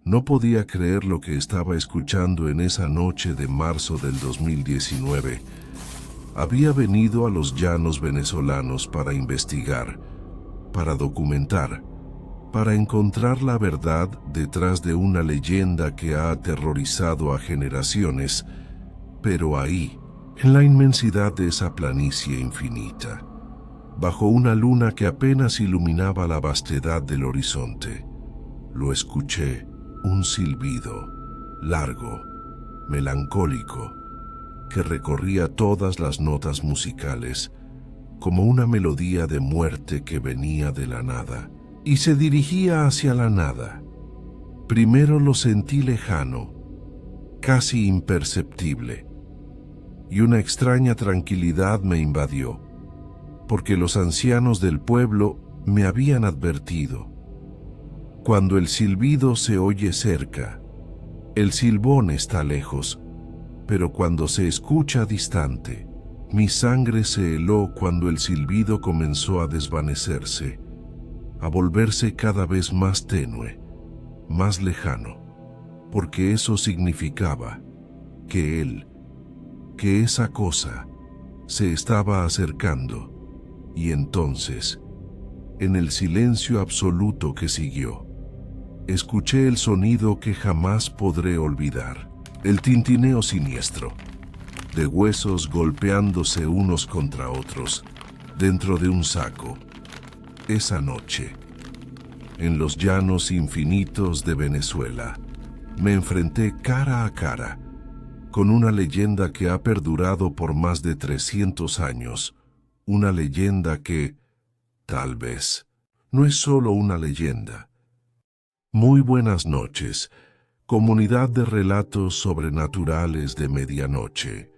No podía creer lo que estaba escuchando en esa noche de marzo del 2019. Había venido a los llanos venezolanos para investigar, para documentar, para encontrar la verdad detrás de una leyenda que ha aterrorizado a generaciones, pero ahí, en la inmensidad de esa planicie infinita, bajo una luna que apenas iluminaba la vastedad del horizonte, lo escuché, un silbido, largo, melancólico, que recorría todas las notas musicales, como una melodía de muerte que venía de la nada, y se dirigía hacia la nada. Primero lo sentí lejano, casi imperceptible, y una extraña tranquilidad me invadió, porque los ancianos del pueblo me habían advertido. Cuando el silbido se oye cerca, el silbón está lejos, pero cuando se escucha distante, mi sangre se heló cuando el silbido comenzó a desvanecerse, a volverse cada vez más tenue, más lejano, porque eso significaba que que esa cosa, se estaba acercando, y entonces, en el silencio absoluto que siguió, escuché el sonido que jamás podré olvidar, el tintineo siniestro, de huesos golpeándose unos contra otros, dentro de un saco. Esa noche, en los llanos infinitos de Venezuela, me enfrenté cara a cara con una leyenda que ha perdurado por más de 300 años, una leyenda que, tal vez, no es solo una leyenda. Muy buenas noches, comunidad de relatos sobrenaturales de medianoche.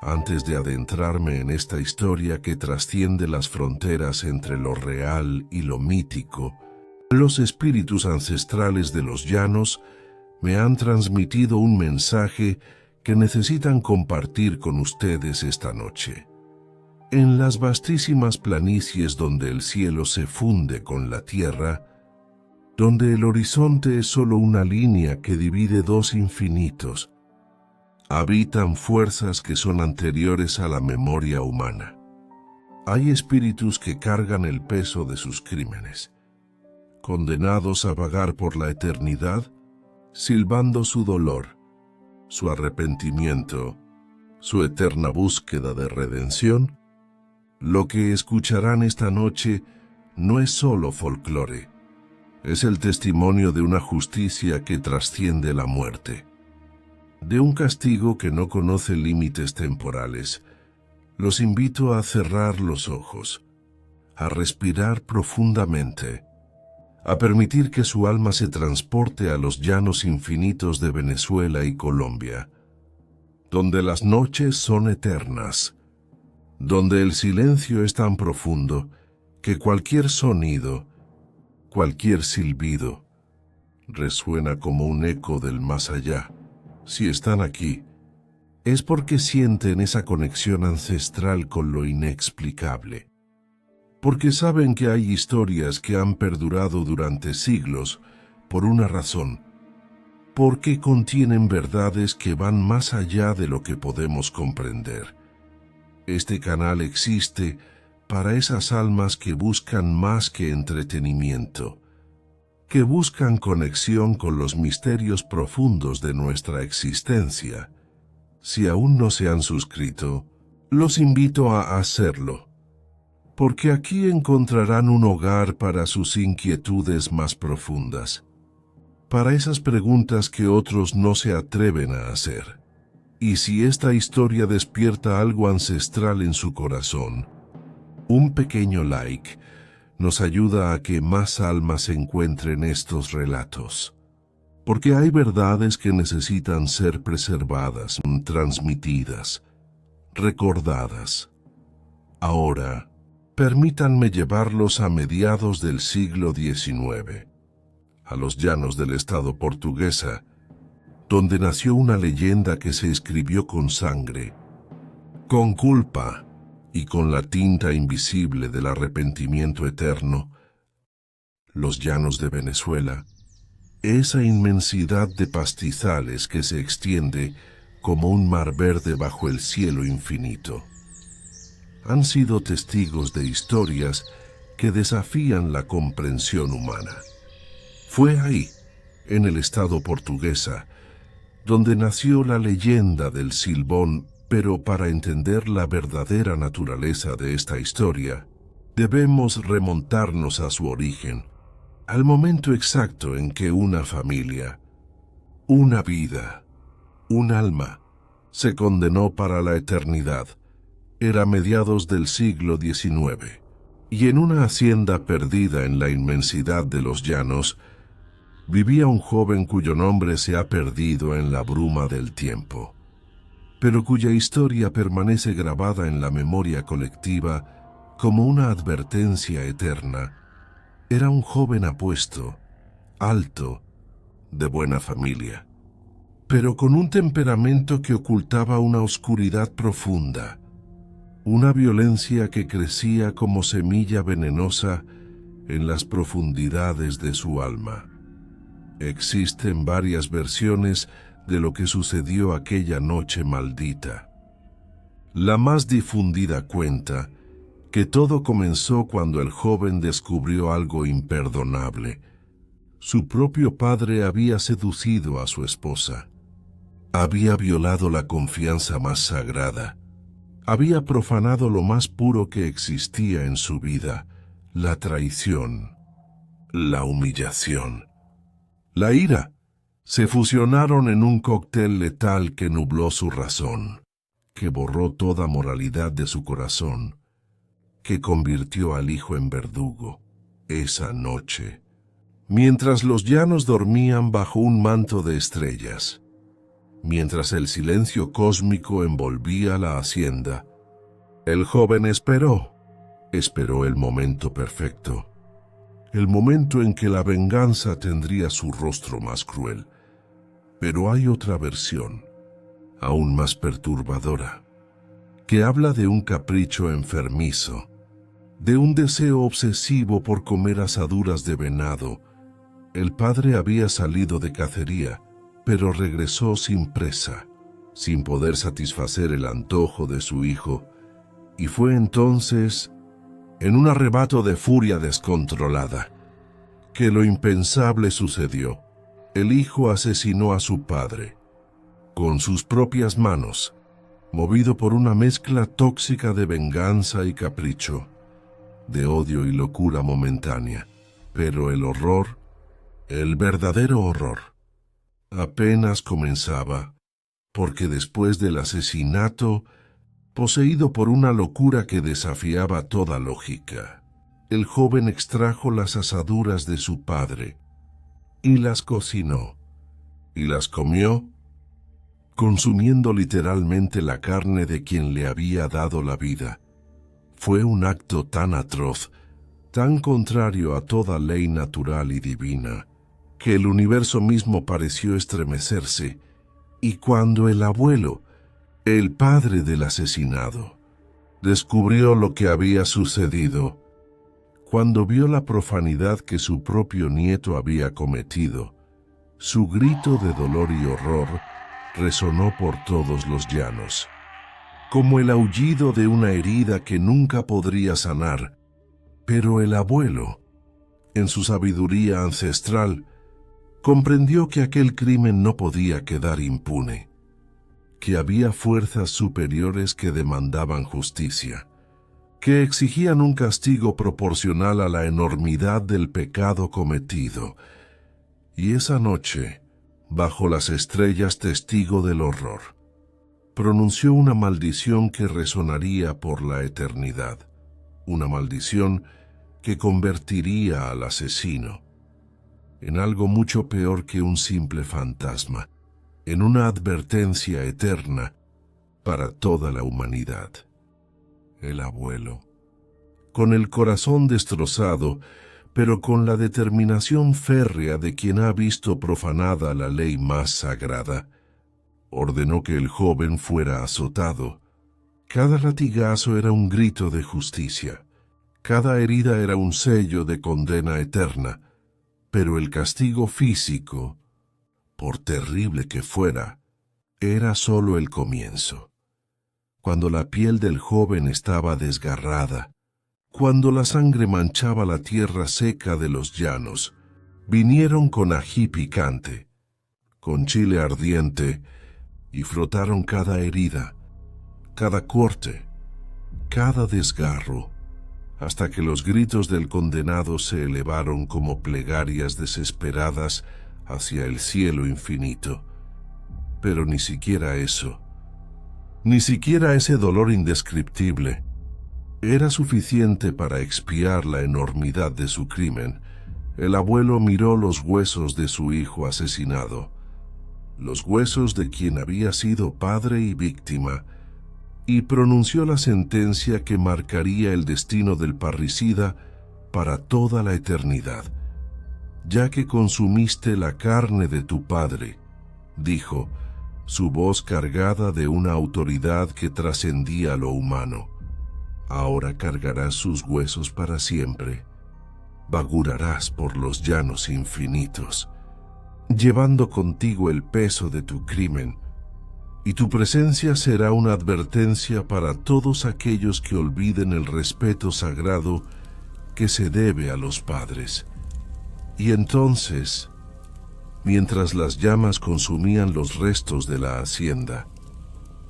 Antes de adentrarme en esta historia que trasciende las fronteras entre lo real y lo mítico, los espíritus ancestrales de los llanos me han transmitido un mensaje que necesitan compartir con ustedes esta noche. En las vastísimas planicies donde el cielo se funde con la tierra, donde el horizonte es solo una línea que divide dos infinitos, habitan fuerzas que son anteriores a la memoria humana. Hay espíritus que cargan el peso de sus crímenes, condenados a vagar por la eternidad, silbando su dolor, su arrepentimiento, su eterna búsqueda de redención. Lo que escucharán esta noche no es solo folclore, es el testimonio de una justicia que trasciende la muerte, de un castigo que no conoce límites temporales. Los invito a cerrar los ojos, a respirar profundamente, a permitir que su alma se transporte a los llanos infinitos de Venezuela y Colombia, donde las noches son eternas, donde el silencio es tan profundo que cualquier sonido, cualquier silbido, resuena como un eco del más allá. Si están aquí, es porque sienten esa conexión ancestral con lo inexplicable, porque saben que hay historias que han perdurado durante siglos por una razón, porque contienen verdades que van más allá de lo que podemos comprender. Este canal existe para esas almas que buscan más que entretenimiento, que buscan conexión con los misterios profundos de nuestra existencia. Si aún no se han suscrito, los invito a hacerlo, porque aquí encontrarán un hogar para sus inquietudes más profundas, para esas preguntas que otros no se atreven a hacer. Y si esta historia despierta algo ancestral en su corazón, un pequeño like nos ayuda a que más almas encuentren estos relatos. Porque hay verdades que necesitan ser preservadas, transmitidas, recordadas. Ahora, permítanme llevarlos a mediados del siglo XIX, a los llanos del estado portuguesa, donde nació una leyenda que se escribió con sangre, con culpa y con la tinta invisible del arrepentimiento eterno. Los llanos de Venezuela esa inmensidad de pastizales que se extiende como un mar verde bajo el cielo infinito. Han sido testigos de historias que desafían la comprensión humana. Fue ahí, en el estado Portuguesa, donde nació la leyenda del Silbón, pero para entender la verdadera naturaleza de esta historia, debemos remontarnos a su origen, al momento exacto en que una familia, una vida, un alma, se condenó para la eternidad. Era mediados del siglo XIX, y en una hacienda perdida en la inmensidad de los llanos, vivía un joven cuyo nombre se ha perdido en la bruma del tiempo, pero cuya historia permanece grabada en la memoria colectiva como una advertencia eterna. Era un joven apuesto, alto, de buena familia, pero con un temperamento que ocultaba una oscuridad profunda, una violencia que crecía como semilla venenosa en las profundidades de su alma. Existen varias versiones de lo que sucedió aquella noche maldita. La más difundida cuenta que todo comenzó cuando el joven descubrió algo imperdonable. Su propio padre había seducido a su esposa. Había violado la confianza más sagrada. Había profanado lo más puro que existía en su vida, la traición, la humillación, la ira. Se fusionaron en un cóctel letal que nubló su razón, que borró toda moralidad de su corazón, que convirtió al hijo en verdugo esa noche, mientras los llanos dormían bajo un manto de estrellas, mientras el silencio cósmico envolvía la hacienda. El joven esperó el momento perfecto, el momento en que la venganza tendría su rostro más cruel. Pero hay otra versión, aún más perturbadora, que habla de un capricho enfermizo, de un deseo obsesivo por comer asaduras de venado. El padre había salido de cacería, pero regresó sin presa, sin poder satisfacer el antojo de su hijo, y fue entonces, en un arrebato de furia descontrolada, que lo impensable sucedió. El hijo asesinó a su padre, con sus propias manos, movido por una mezcla tóxica de venganza y capricho, de odio y locura momentánea. Pero el horror, el verdadero horror, apenas comenzaba, porque después del asesinato, poseído por una locura que desafiaba toda lógica, el joven extrajo las asaduras de su padre, y las cocinó, y las comió, consumiendo literalmente la carne de quien le había dado la vida. Fue un acto tan atroz, tan contrario a toda ley natural y divina, que el universo mismo pareció estremecerse, y cuando el abuelo, el padre del asesinado, descubrió lo que había sucedido, cuando vio la profanidad que su propio nieto había cometido, su grito de dolor y horror resonó por todos los llanos, como el aullido de una herida que nunca podría sanar. Pero el abuelo, en su sabiduría ancestral, comprendió que aquel crimen no podía quedar impune, que había fuerzas superiores que demandaban justicia, que exigían un castigo proporcional a la enormidad del pecado cometido. Y esa noche, bajo las estrellas testigo del horror, pronunció una maldición que resonaría por la eternidad, una maldición que convertiría al asesino en algo mucho peor que un simple fantasma, en una advertencia eterna para toda la humanidad. El abuelo, con el corazón destrozado, pero con la determinación férrea de quien ha visto profanada la ley más sagrada, ordenó que el joven fuera azotado. Cada latigazo era un grito de justicia, cada herida era un sello de condena eterna. Pero el castigo físico, por terrible que fuera, era solo el comienzo. Cuando la piel del joven estaba desgarrada, cuando la sangre manchaba la tierra seca de los llanos, vinieron con ají picante, con chile ardiente, y frotaron cada herida, cada corte, cada desgarro, hasta que los gritos del condenado se elevaron como plegarias desesperadas hacia el cielo infinito. Pero ni siquiera eso, ni siquiera ese dolor indescriptible, era suficiente para expiar la enormidad de su crimen. El abuelo miró los huesos de su hijo asesinado, los huesos de quien había sido padre y víctima, y pronunció la sentencia que marcaría el destino del parricida para toda la eternidad. Ya que consumiste la carne de tu padre, dijo, su voz cargada de una autoridad que trascendía lo humano. Ahora cargarás sus huesos para siempre. Vagurarás por los llanos infinitos, llevando contigo el peso de tu crimen, y tu presencia será una advertencia para todos aquellos que olviden el respeto sagrado que se debe a los padres. Y entonces, mientras las llamas consumían los restos de la hacienda,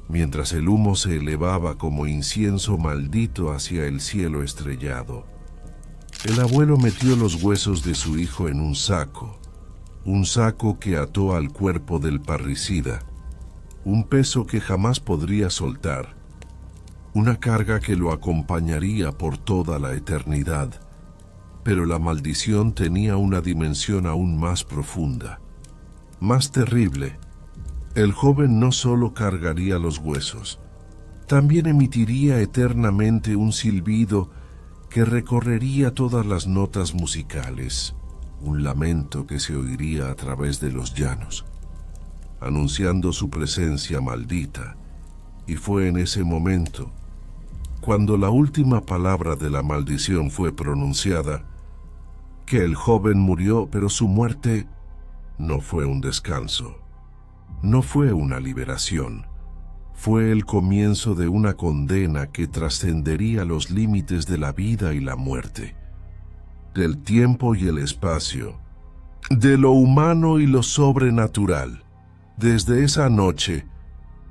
mientras el humo se elevaba como incienso maldito hacia el cielo estrellado, el abuelo metió los huesos de su hijo en un saco que ató al cuerpo del parricida, un peso que jamás podría soltar, una carga que lo acompañaría por toda la eternidad. Pero la maldición tenía una dimensión aún más profunda, más terrible. El joven no solo cargaría los huesos, también emitiría eternamente un silbido que recorrería todas las notas musicales, un lamento que se oiría a través de los llanos, anunciando su presencia maldita. Y fue en ese momento, cuando la última palabra de la maldición fue pronunciada, que el joven murió. Pero su muerte no fue un descanso, no fue una liberación, fue el comienzo de una condena que trascendería los límites de la vida y la muerte, del tiempo y el espacio, de lo humano y lo sobrenatural. Desde esa noche,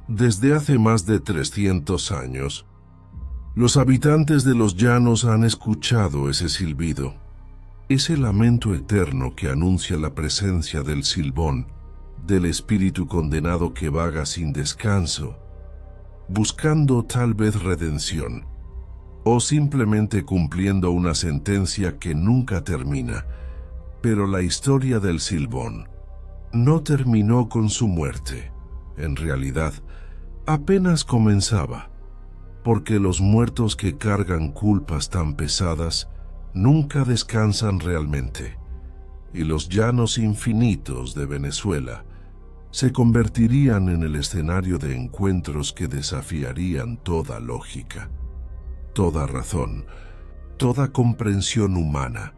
desde hace más de 300 años, los habitantes de los llanos han escuchado ese silbido, ese lamento eterno que anuncia la presencia del Silbón, del espíritu condenado que vaga sin descanso, buscando tal vez redención, o simplemente cumpliendo una sentencia que nunca termina. Pero la historia del Silbón no terminó con su muerte. En realidad, apenas comenzaba, porque los muertos que cargan culpas tan pesadas nunca descansan realmente, y los llanos infinitos de Venezuela se convertirían en el escenario de encuentros que desafiarían toda lógica, toda razón, toda comprensión humana.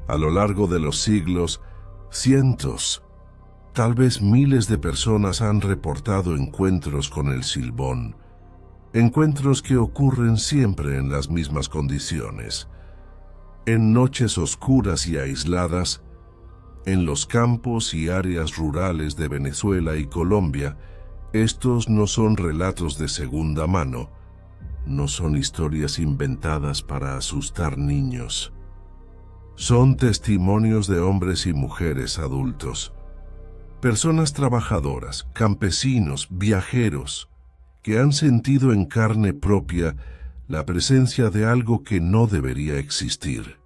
A lo largo de los siglos, cientos, tal vez miles de personas han reportado encuentros con el Silbón, encuentros que ocurren siempre en las mismas condiciones, en noches oscuras y aisladas, en los campos y áreas rurales de Venezuela y Colombia. Estos no son relatos de segunda mano, no son historias inventadas para asustar niños. Son testimonios de hombres y mujeres adultos, personas trabajadoras, campesinos, viajeros, que han sentido en carne propia la presencia de algo que no debería existir.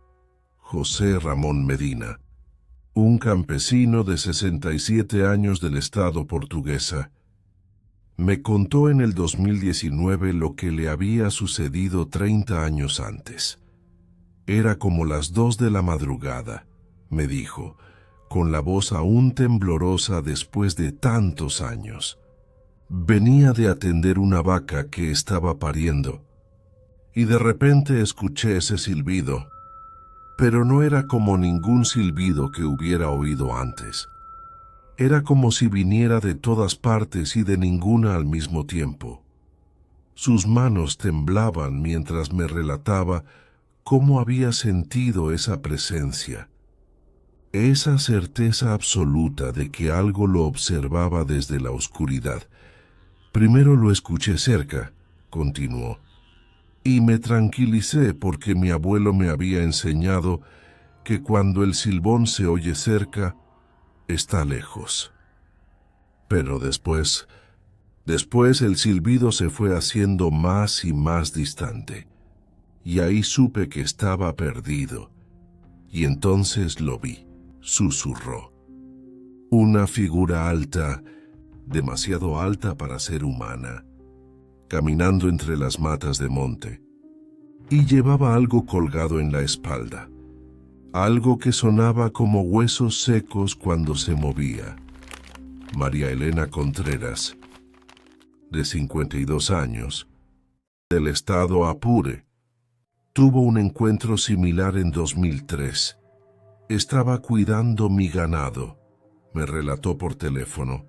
José Ramón Medina, un campesino de 67 años del estado Portuguesa, me contó en el 2019 lo que le había sucedido 30 años antes. Era como las 2 de la madrugada, me dijo, con la voz aún temblorosa después de tantos años. Venía de atender una vaca que estaba pariendo, y de repente escuché ese silbido. pero no era como ningún silbido que hubiera oído antes. Era como si viniera de todas partes y de ninguna al mismo tiempo. Sus manos temblaban mientras me relataba cómo había sentido esa presencia, esa certeza absoluta de que algo lo observaba desde la oscuridad. Primero lo escuché cerca, continuó, y me tranquilicé porque mi abuelo me había enseñado que cuando el silbón se oye cerca, está lejos. Pero después el silbido se fue haciendo más y más distante, y ahí supe que estaba perdido, y entonces lo vi, susurró. Una figura alta, demasiado alta para ser humana, caminando entre las matas de monte, y llevaba algo colgado en la espalda, algo que sonaba como huesos secos cuando se movía. María Elena Contreras, de 52 años, del estado Apure, tuvo un encuentro similar en 2003. Estaba cuidando mi ganado, me relató por teléfono,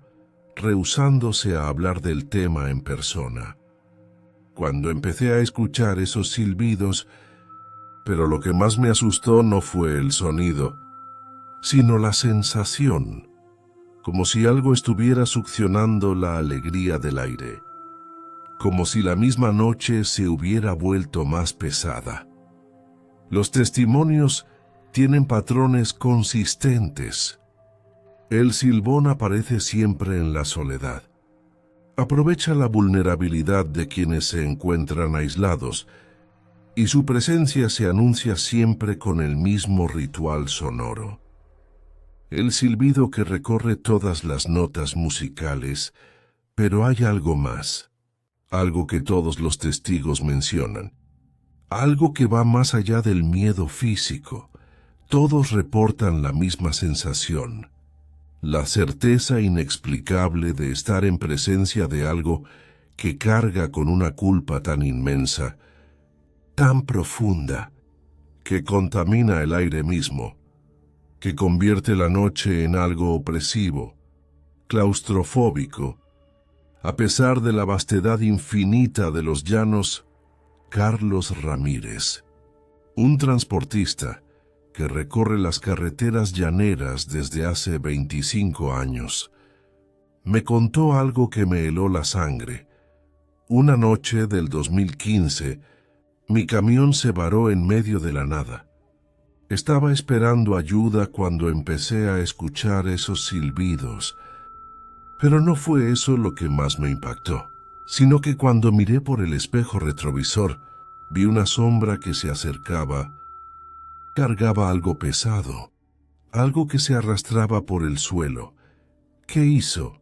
rehusándose a hablar del tema en persona. Cuando empecé a escuchar esos silbidos, pero lo que más me asustó no fue el sonido, sino la sensación, como si algo estuviera succionando la alegría del aire, como si la misma noche se hubiera vuelto más pesada. Los testimonios tienen patrones consistentes. El silbón aparece siempre en la soledad. Aprovecha la vulnerabilidad de quienes se encuentran aislados, y su presencia se anuncia siempre con el mismo ritual sonoro. El silbido que recorre todas las notas musicales, pero hay algo más, algo que todos los testigos mencionan, algo que va más allá del miedo físico. Todos reportan la misma sensación, la certeza inexplicable de estar en presencia de algo que carga con una culpa tan inmensa, tan profunda, que contamina el aire mismo, que convierte la noche en algo opresivo, claustrofóbico. A pesar de la vastedad infinita de los llanos, Carlos Ramírez, un transportista que recorre las carreteras llaneras desde hace 25 años, me contó algo que me heló la sangre. Una noche del 2015, mi camión se varó en medio de la nada. Estaba esperando ayuda cuando empecé a escuchar esos silbidos, pero no fue eso lo que más me impactó, sino que cuando miré por el espejo retrovisor, vi una sombra que se acercaba. Cargaba algo pesado, algo que se arrastraba por el suelo. ¿Qué hizo?,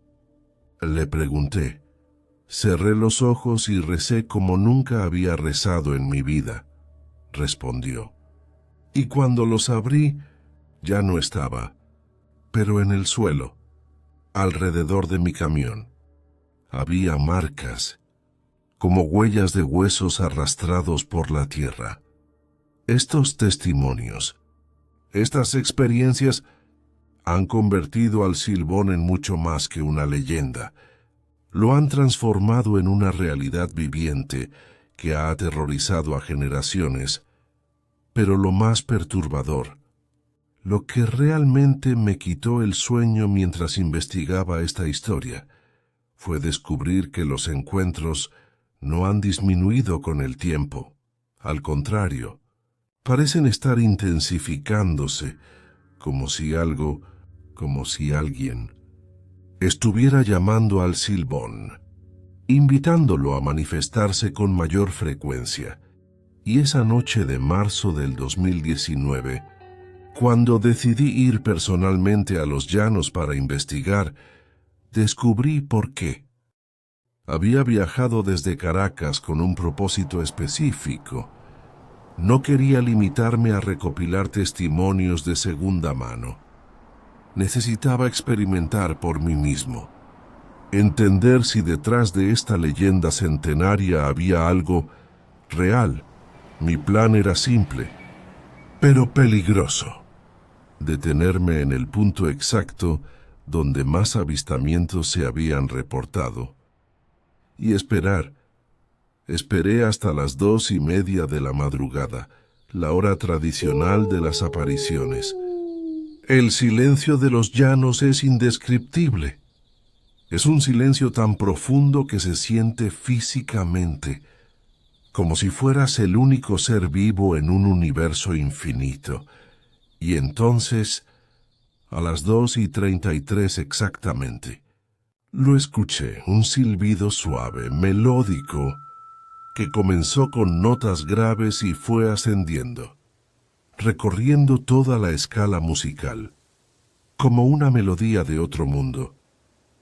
le pregunté. Cerré los ojos y recé como nunca había rezado en mi vida, respondió. Y cuando los abrí, ya no estaba, pero en el suelo, alrededor de mi camión, había marcas, como huellas de huesos arrastrados por la tierra. Estos testimonios, estas experiencias, han convertido al silbón en mucho más que una leyenda. Lo han transformado en una realidad viviente que ha aterrorizado a generaciones. Pero lo más perturbador, lo que realmente me quitó el sueño mientras investigaba esta historia, fue descubrir que los encuentros no han disminuido con el tiempo. Al contrario, parecen estar intensificándose, como si alguien estuviera llamando al silbón, invitándolo a manifestarse con mayor frecuencia. Y esa noche de marzo del 2019, cuando decidí ir personalmente a los llanos para investigar, descubrí por qué. Había viajado desde Caracas con un propósito específico. No quería limitarme a recopilar testimonios de segunda mano. Necesitaba experimentar por mí mismo, entender si detrás de esta leyenda centenaria había algo real. Mi plan era simple: pero peligroso. Detenerme en el punto exacto donde más avistamientos se habían reportado y esperar. Esperé hasta las 2:30 de la madrugada, la hora tradicional de las apariciones. El silencio de los llanos es indescriptible. Es un silencio tan profundo que se siente físicamente, como si fueras el único ser vivo en un universo infinito. Y entonces, a las 2:33 exactamente, lo escuché, un silbido suave, melódico, que comenzó con notas graves y fue ascendiendo, recorriendo toda la escala musical, como una melodía de otro mundo.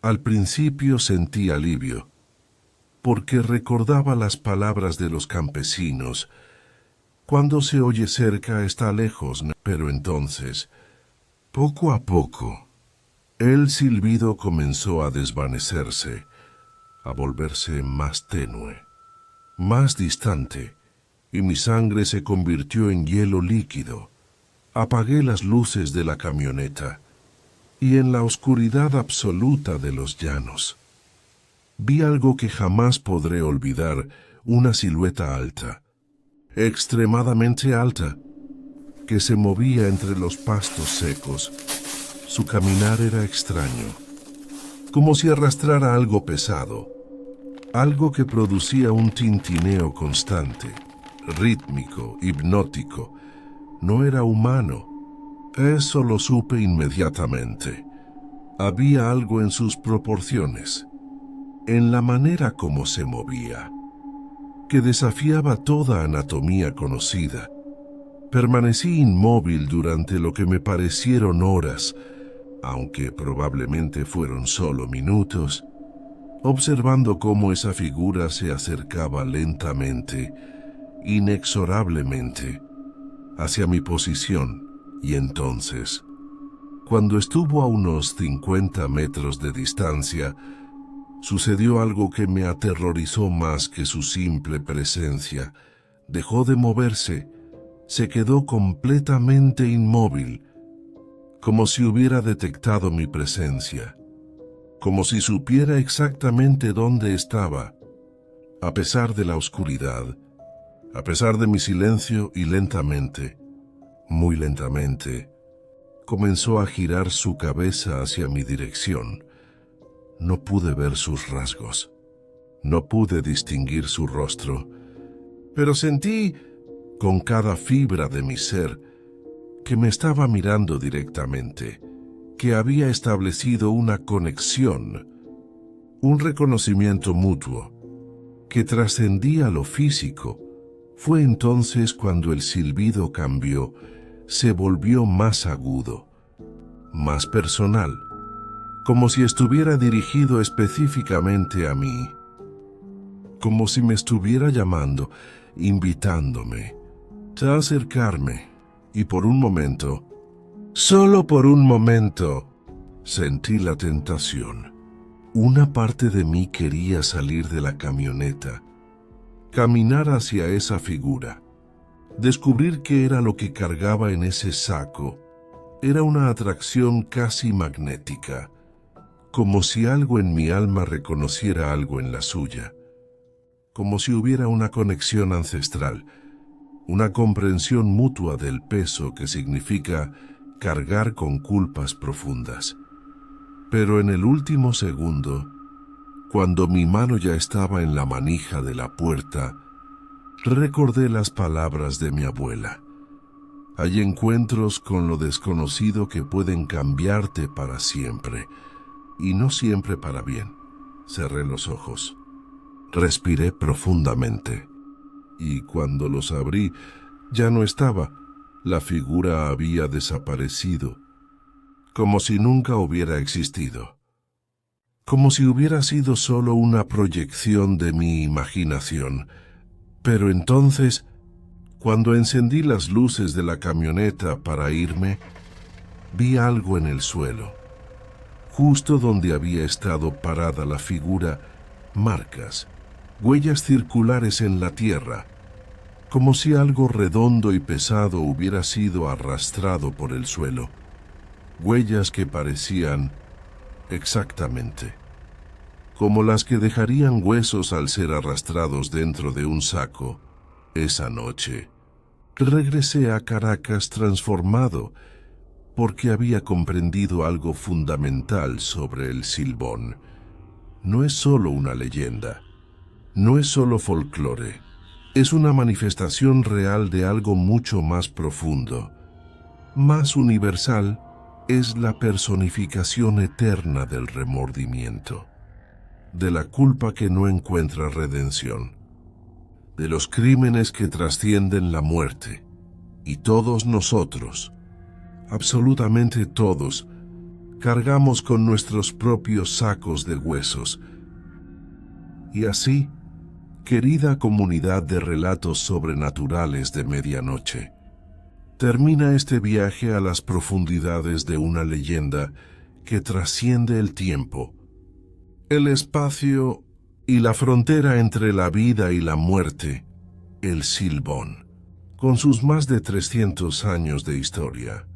Al principio sentí alivio, porque recordaba las palabras de los campesinos: cuando se oye cerca está lejos, pero entonces, poco a poco, el silbido comenzó a desvanecerse, a volverse más tenue, más distante, y mi sangre se convirtió en hielo líquido. Apagué las luces de la camioneta, y en la oscuridad absoluta de los llanos, vi algo que jamás podré olvidar, una silueta alta, extremadamente alta, que se movía entre los pastos secos. Su caminar era extraño, como si arrastrara algo pesado, algo que producía un tintineo constante, rítmico, hipnótico. No era humano. Eso lo supe inmediatamente. Había algo en sus proporciones, en la manera como se movía, que desafiaba toda anatomía conocida. Permanecí inmóvil durante lo que me parecieron horas, aunque probablemente fueron solo minutos, observando cómo esa figura se acercaba lentamente, inexorablemente, hacia mi posición. Y entonces, cuando estuvo a unos 50 metros de distancia, sucedió algo que me aterrorizó más que su simple presencia. Dejó de moverse, se quedó completamente inmóvil, como si hubiera detectado mi presencia, como si supiera exactamente dónde estaba, a pesar de la oscuridad, a pesar de mi silencio, y lentamente, muy lentamente, comenzó a girar su cabeza hacia mi dirección. No pude ver sus rasgos, no pude distinguir su rostro, pero sentí, con cada fibra de mi ser, que me estaba mirando directamente, que había establecido una conexión, un reconocimiento mutuo, que trascendía lo físico. Fue entonces cuando el silbido cambió, se volvió más agudo, más personal, como si estuviera dirigido específicamente a mí, como si me estuviera llamando, invitándome a acercarme, y por un momento, solo por un momento, sentí la tentación. Una parte de mí quería salir de la camioneta, caminar hacia esa figura, descubrir qué era lo que cargaba en ese saco. Era una atracción casi magnética, como si algo en mi alma reconociera algo en la suya, como si hubiera una conexión ancestral, una comprensión mutua del peso que significa cargar con culpas profundas. Pero en el último segundo, cuando mi mano ya estaba en la manija de la puerta, recordé las palabras de mi abuela. Hay encuentros con lo desconocido que pueden cambiarte para siempre, y no siempre para bien. Cerré los ojos. Respiré profundamente, y cuando los abrí, ya no estaba. La figura había desaparecido, como si nunca hubiera existido, como si hubiera sido solo una proyección de mi imaginación. Pero entonces, cuando encendí las luces de la camioneta para irme, vi algo en el suelo, justo donde había estado parada la figura, marcas, huellas circulares en la tierra, como si algo redondo y pesado hubiera sido arrastrado por el suelo. Huellas que parecían exactamente como las que dejarían huesos al ser arrastrados dentro de un saco. Esa noche, regresé a Caracas transformado, porque había comprendido algo fundamental sobre el Silbón. No es solo una leyenda, no es solo folclore, es una manifestación real de algo mucho más profundo, más universal. Es la personificación eterna del remordimiento, de la culpa que no encuentra redención, de los crímenes que trascienden la muerte. Y todos nosotros, absolutamente todos, cargamos con nuestros propios sacos de huesos. Y así, querida comunidad de relatos sobrenaturales de medianoche, termina este viaje a las profundidades de una leyenda que trasciende el tiempo, el espacio y la frontera entre la vida y la muerte, el Silbón, con sus más de 300 años de historia.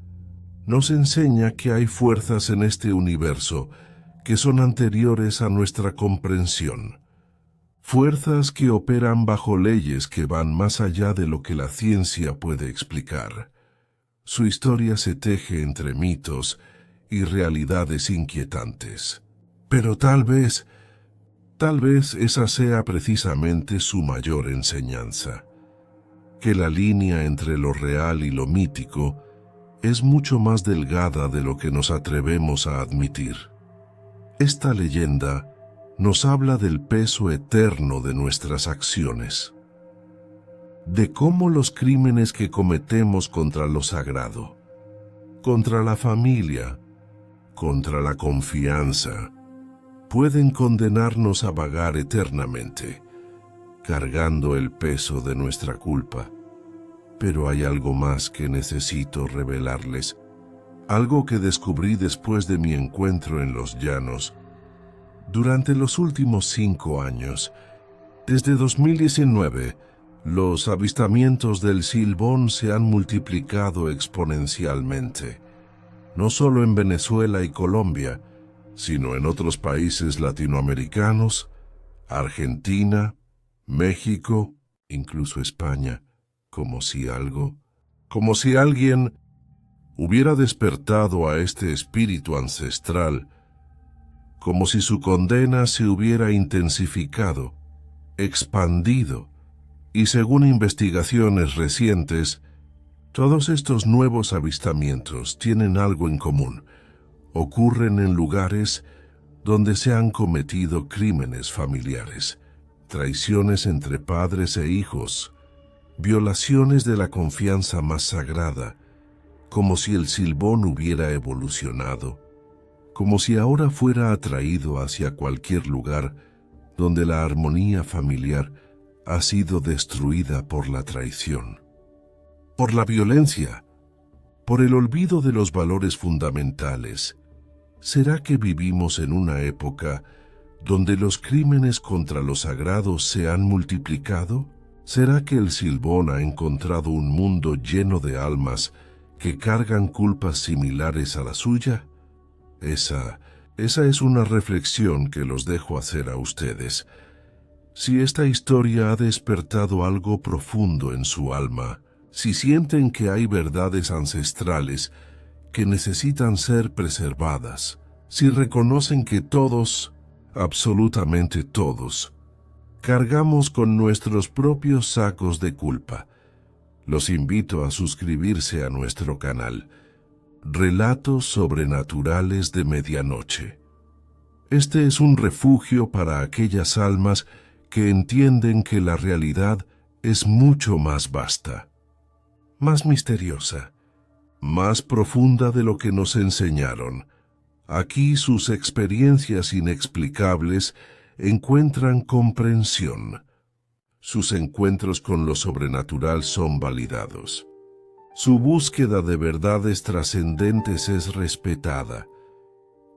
Nos enseña que hay fuerzas en este universo que son anteriores a nuestra comprensión, fuerzas que operan bajo leyes que van más allá de lo que la ciencia puede explicar. Su historia se teje entre mitos y realidades inquietantes. Pero tal vez esa sea precisamente su mayor enseñanza, que la línea entre lo real y lo mítico es mucho más delgada de lo que nos atrevemos a admitir. Esta leyenda nos habla del peso eterno de nuestras acciones, de cómo los crímenes que cometemos contra lo sagrado, contra la familia, contra la confianza, pueden condenarnos a vagar eternamente, cargando el peso de nuestra culpa. Pero hay algo más que necesito revelarles, algo que descubrí después de mi encuentro en los llanos. Durante los últimos 5 años, desde 2019, los avistamientos del Silbón se han multiplicado exponencialmente, no solo en Venezuela y Colombia, sino en otros países latinoamericanos, Argentina, México, incluso España, como si alguien hubiera despertado a este espíritu ancestral, como si su condena se hubiera intensificado, expandido, y según investigaciones recientes, todos estos nuevos avistamientos tienen algo en común. Ocurren en lugares donde se han cometido crímenes familiares, traiciones entre padres e hijos, violaciones de la confianza más sagrada, como si el Silbón hubiera evolucionado, como si ahora fuera atraído hacia cualquier lugar donde la armonía familiar ha sido destruida por la traición, por la violencia, por el olvido de los valores fundamentales. ¿Será que vivimos en una época donde los crímenes contra lo sagrado se han multiplicado? ¿Será que el Silbón ha encontrado un mundo lleno de almas que cargan culpas similares a la suya? Esa es una reflexión que los dejo hacer a ustedes. Si esta historia ha despertado algo profundo en su alma, si sienten que hay verdades ancestrales que necesitan ser preservadas, si reconocen que todos, absolutamente todos, cargamos con nuestros propios sacos de culpa, los invito a suscribirse a nuestro canal, Relatos Sobrenaturales de Medianoche. Este es un refugio para aquellas almas que entienden que la realidad es mucho más vasta, más misteriosa, más profunda de lo que nos enseñaron. Aquí sus experiencias inexplicables encuentran comprensión. Sus encuentros con lo sobrenatural son validados. Su búsqueda de verdades trascendentes es respetada.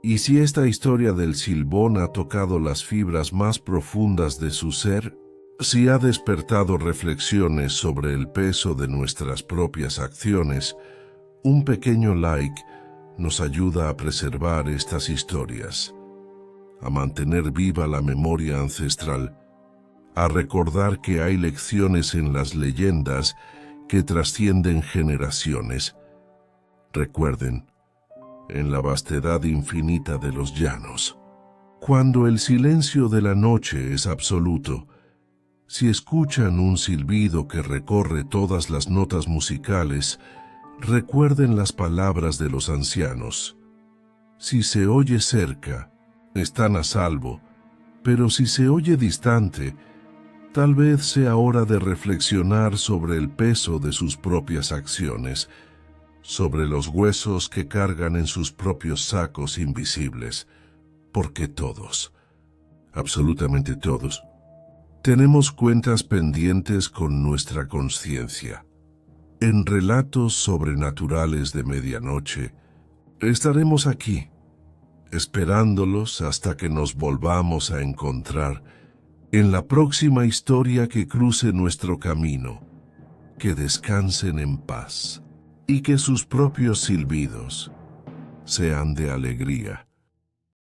Y si esta historia del Silbón ha tocado las fibras más profundas de su ser, Si ha despertado reflexiones sobre el peso de nuestras propias acciones, un pequeño like nos ayuda a preservar estas historias, a mantener viva la memoria ancestral, a recordar que hay lecciones en las leyendas que trascienden generaciones. Recuerden, en la vastedad infinita de los llanos, cuando el silencio de la noche es absoluto, si escuchan un silbido que recorre todas las notas musicales, recuerden las palabras de los ancianos. Si se oye cerca, están a salvo, pero si se oye distante, tal vez sea hora de reflexionar sobre el peso de sus propias acciones, sobre los huesos que cargan en sus propios sacos invisibles, porque todos, absolutamente todos, tenemos cuentas pendientes con nuestra conciencia. En relatos sobrenaturales de medianoche, estaremos aquí, esperándolos hasta que nos volvamos a encontrar en la próxima historia que cruce nuestro camino. Que descansen en paz y que sus propios silbidos sean de alegría.